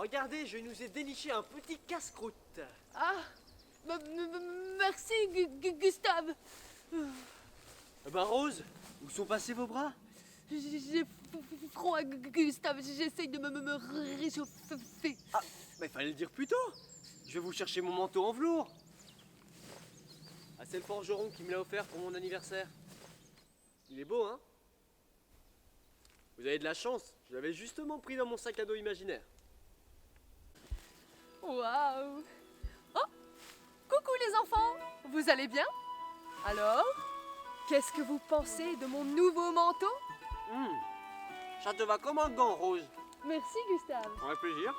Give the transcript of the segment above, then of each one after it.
regardez, je nous ai déniché un petit casse-croûte. Ah, merci Gustave. Eh ben Rose, où sont passés vos bras? J'ai froid Gustave, j'essaye de me réchauffer. Ah, mais il fallait le dire plus tôt. Je vais vous chercher mon manteau en velours. Ah, c'est le forgeron qui me l'a offert pour mon anniversaire. Il est beau, hein? Vous avez de la chance, je l'avais justement pris dans mon sac à dos imaginaire. Waouh. Oh, coucou les enfants, vous allez bien? Alors, qu'est-ce que vous pensez de mon nouveau manteau? Ça te va comme un gant, Rose. Merci Gustave. Avec plaisir.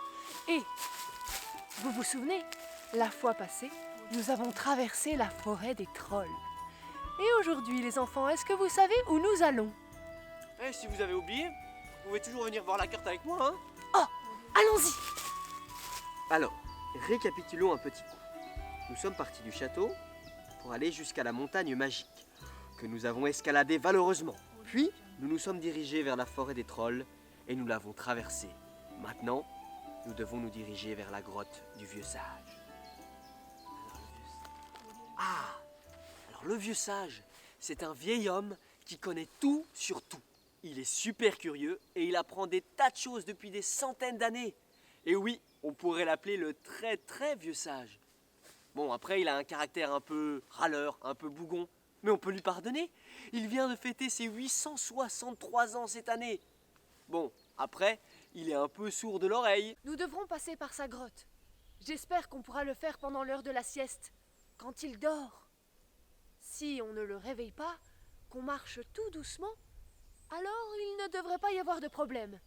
Et, vous vous souvenez, la fois passée, nous avons traversé la forêt des trolls. Et aujourd'hui les enfants, est-ce que vous savez où nous allons? Eh, si vous avez oublié, vous pouvez toujours venir voir la carte avec moi, hein? Oh, allons-y. Alors, récapitulons un petit coup. Nous sommes partis du château pour aller jusqu'à la montagne magique, que nous avons escaladée valeureusement. Puis, nous nous sommes dirigés vers la forêt des trolls et nous l'avons traversée. Maintenant, nous devons nous diriger vers la grotte du vieux sage. Alors le vieux sage, c'est un vieil homme qui connaît tout sur tout. Il est super curieux et il apprend des tas de choses depuis des centaines d'années. Et oui, on pourrait l'appeler le très très vieux sage. Bon, après, il a un caractère un peu râleur, un peu bougon, mais on peut lui pardonner. Il vient de fêter ses 863 ans cette année. Bon, après, il est un peu sourd de l'oreille. Nous devrons passer par sa grotte. J'espère qu'on pourra le faire pendant l'heure de la sieste, quand il dort. Si on ne le réveille pas, qu'on marche tout doucement, alors il ne devrait pas y avoir de problème.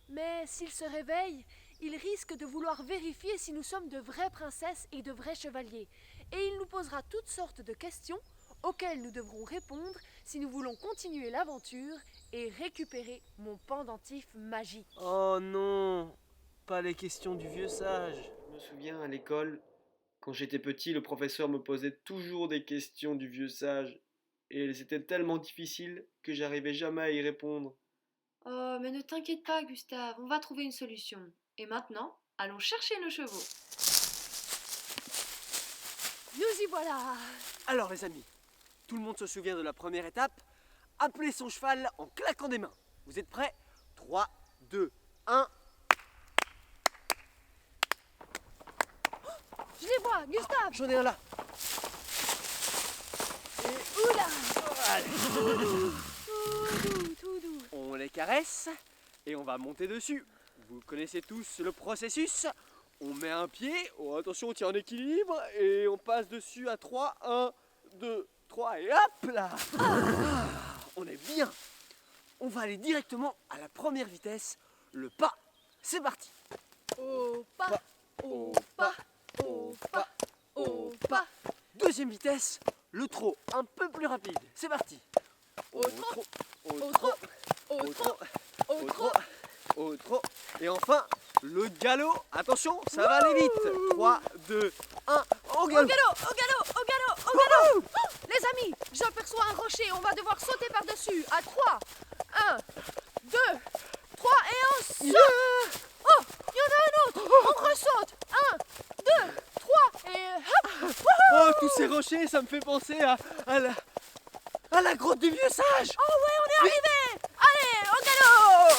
Mais s'il se réveille, il risque de vouloir vérifier si nous sommes de vraies princesses et de vrais chevaliers. Et il nous posera toutes sortes de questions auxquelles nous devrons répondre si nous voulons continuer l'aventure et récupérer mon pendentif magique. Oh non, pas les questions du vieux sage. Je me souviens à l'école, quand j'étais petit, le professeur me posait toujours des questions du vieux sage. Et c'était tellement difficile que j'arrivais jamais à y répondre. Oh, mais ne t'inquiète pas, Gustave, on va trouver une solution. Et maintenant, allons chercher nos chevaux. Nous y voilà! Alors les amis, tout le monde se souvient de la première étape. Appelez son cheval en claquant des mains. Vous êtes prêts? 3, 2, 1. Je les vois, Gustave! J'en ai un là. Oula! Allez. Tout doux. On les caresse et on va monter dessus. Vous connaissez tous le processus. On met un pied, oh, attention on tient en équilibre et on passe dessus à 3. 1, 2, 3 et hop là. On est bien. On va aller directement à la première vitesse, le pas. C'est parti. Au pas, au pas, au pas, au pas. Deuxième vitesse, le trot, un peu plus rapide. C'est parti. Au trot, au au trot, trot, au trot, au au trot. trot, au trot. Et enfin, le galop. Attention, ça va aller vite. 3, 2, 1, au Au galop. galop, au galop, au galop, au galop. Oh, les amis, j'aperçois un rocher, on va devoir sauter par-dessus. À 3, 1, 2, 3 et on saute. Yeah. Oh, il y en a un autre. On ressaute. 1, 2, 3 et hop. Oh, tous ces rochers, ça me fait penser à la grotte du vieux sage. Oh ouais, on est arrivé. Allez, au galop.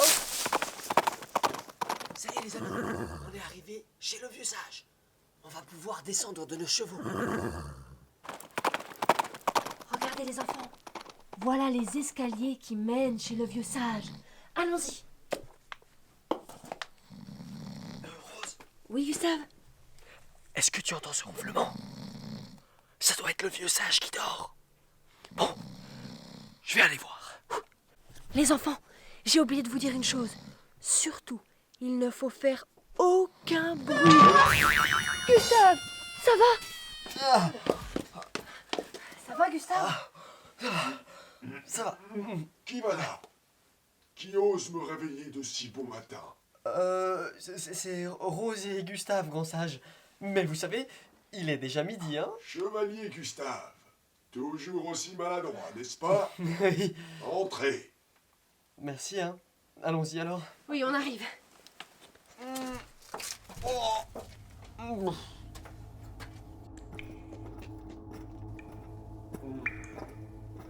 Ça y est les amis, on est arrivé chez le vieux sage. On va pouvoir descendre de nos chevaux. Regardez les enfants. Voilà les escaliers qui mènent chez le vieux sage. Allons-y. Rose, Oui, Gustave? est-ce que tu entends ce ronflement? Ça doit être le vieux sage qui dort. Bon, je vais aller voir. Les enfants, j'ai oublié de vous dire une chose. Surtout, il ne faut faire aucun bruit. Gustave, ça va? Ça va, Gustave? Ça va. Qui va là? Qui ose me réveiller de si bon matin? C'est Rose et Gustave, grand sage. Mais vous savez, il est déjà midi, hein? Chevalier Gustave, toujours aussi maladroit, n'est-ce pas? Oui. Entrez. Merci, hein. Allons-y alors. Oui, on arrive.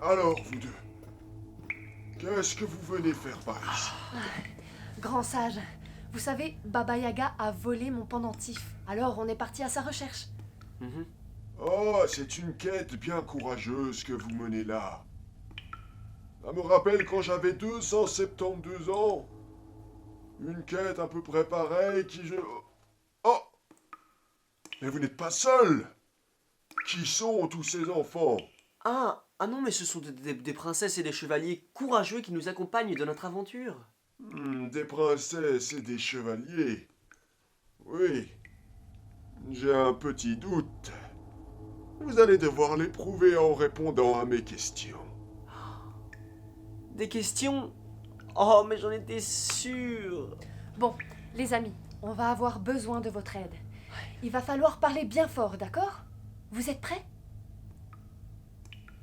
Alors, vous deux, qu'est-ce que vous venez faire par ici? Grand sage, vous savez, Baba Yaga a volé mon pendentif. Alors on est parti à sa recherche. Oh, c'est une quête bien courageuse que vous menez là. Ça me rappelle quand j'avais 272 ans. Une quête à peu près pareille qui je... Oh! Mais vous n'êtes pas seul! Qui sont tous ces enfants? Ah non, mais ce sont des princesses et des chevaliers courageux qui nous accompagnent dans notre aventure. Des princesses et des chevaliers. Oui. J'ai un petit doute. Vous allez devoir l'éprouver en répondant à mes questions. Des questions? Oh, mais j'en étais sûr. Bon, les amis, on va avoir besoin de votre aide. Il va falloir parler bien fort, d'accord? Vous êtes prêts?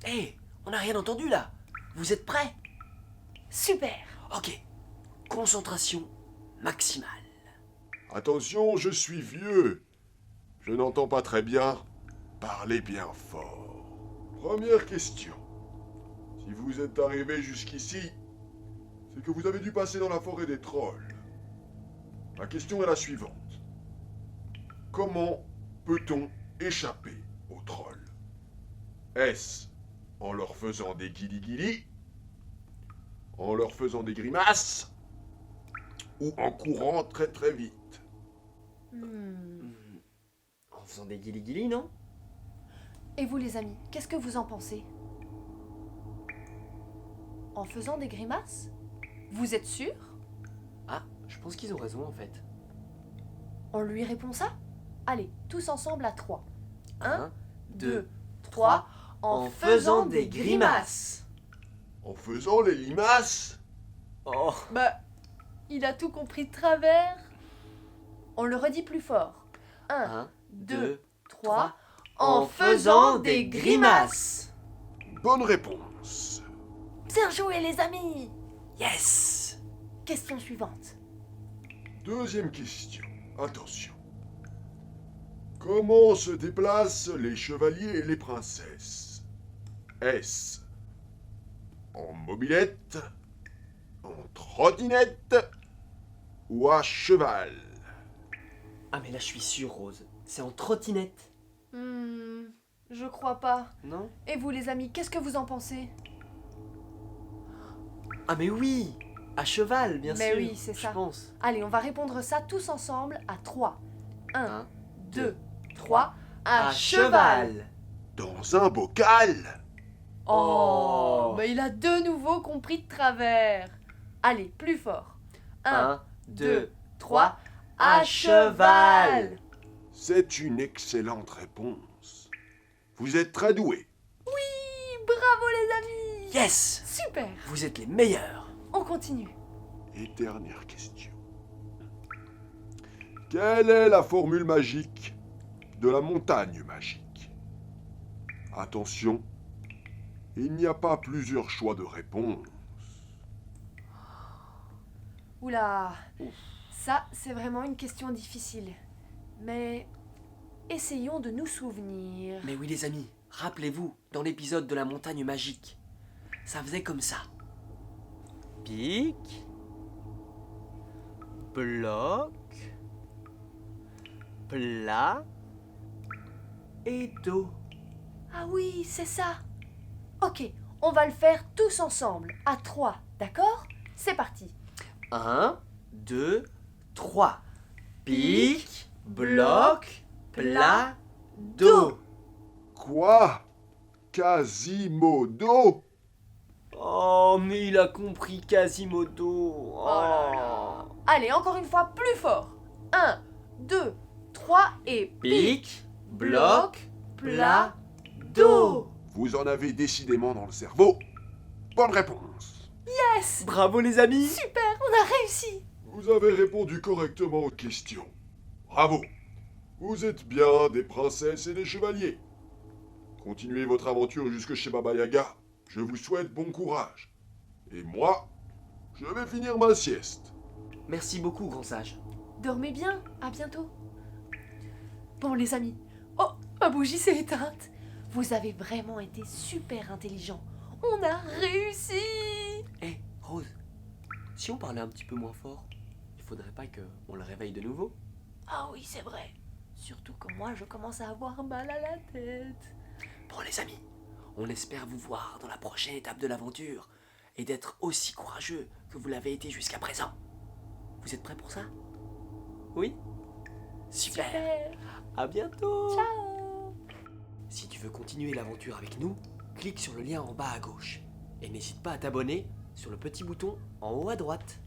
Hé, on n'a rien entendu là. Vous êtes prêts? Super! Ok. Concentration maximale. Attention, je suis vieux. Je n'entends pas très bien. Parlez bien fort. Première question. Si vous êtes arrivé jusqu'ici, c'est que vous avez dû passer dans la forêt des trolls. La question est la suivante. Comment peut-on échapper aux trolls? Est-ce en leur faisant des guili-guili, en leur faisant des grimaces, ou en courant très très vite? En faisant des guili-guili, non? Et vous, les amis, qu'est-ce que vous en pensez? En faisant des grimaces? Vous êtes sûr? Ah, je pense qu'ils ont raison en fait. On lui répond ça? Allez, tous ensemble à 3. 1, 2, 3, 3, en faisant des grimaces. En faisant les limaces? Oh, Bah, il a tout compris de travers. On le redit plus fort. 1, 1, 2, 2, 3, en faisant des grimaces. Bonne réponse. Bien joué, les amis. yes! Question suivante. Deuxième question. Attention. Comment se déplacent les chevaliers et les princesses? Est-ce en mobilette, en trottinette ou à cheval? Ah mais là je suis sûr, Rose. C'est en trottinette, Je crois pas. non? Et vous, les amis, qu'est-ce que vous en pensez? Ah mais oui! À cheval, bien Mais sûr. oui, c'est ça. Je pense. Allez, on va répondre ça tous ensemble à 3. 1, 1, 2, 3, à à cheval. Dans un bocal? Oh, mais il a de nouveau compris de travers. Allez, plus fort. 1, 1, 2, 2, 3, 3, à cheval. C'est une excellente réponse. Vous êtes très doués. Oui, bravo les amis. yes! Super. Vous êtes les meilleurs! On continue. Et dernière question. Quelle est la formule magique de la montagne magique? Attention, il n'y a pas plusieurs choix de réponse. Oula, ça c'est vraiment une question difficile. Mais essayons de nous souvenir. Mais oui les amis, rappelez-vous, dans l'épisode de la montagne magique, ça faisait comme ça. Pic, bloc, plat et dos. Ah oui, c'est ça. Ok, on va le faire tous ensemble, à 3, d'accord? C'est parti. 1, 2, 3. Pic, bloc, plat, dos. Quoi? Quasimodo? Oh, mais il a compris Quasimodo. Oh là là. Allez, encore une fois, plus fort. 1, 2, 3 et Pic, bloc, plat, dos. Vous en avez décidément dans le cerveau. Bonne réponse. Yes. Bravo les amis. Super, on a réussi. Vous avez répondu correctement aux questions. Bravo. Vous êtes bien des princesses et des chevaliers. Continuez votre aventure jusque chez Baba Yaga. Je vous souhaite bon courage. Et moi, je vais finir ma sieste. Merci beaucoup, grand sage. Dormez bien, à bientôt. Bon les amis, oh, ma bougie s'est éteinte. Vous avez vraiment été super intelligents. On a réussi. Hé, Rose, si on parlait un petit peu moins fort, il faudrait pas qu'on le réveille de nouveau? Ah oui, c'est vrai. Surtout que moi, je commence à avoir mal à la tête. Bon les amis, on espère vous voir dans la prochaine étape de l'aventure et d'être aussi courageux que vous l'avez été jusqu'à présent. Vous êtes prêts pour ça? Oui? Super. Super. À bientôt. Ciao. Si tu veux continuer l'aventure avec nous, clique sur le lien en bas à gauche. Et n'hésite pas à t'abonner sur le petit bouton en haut à droite.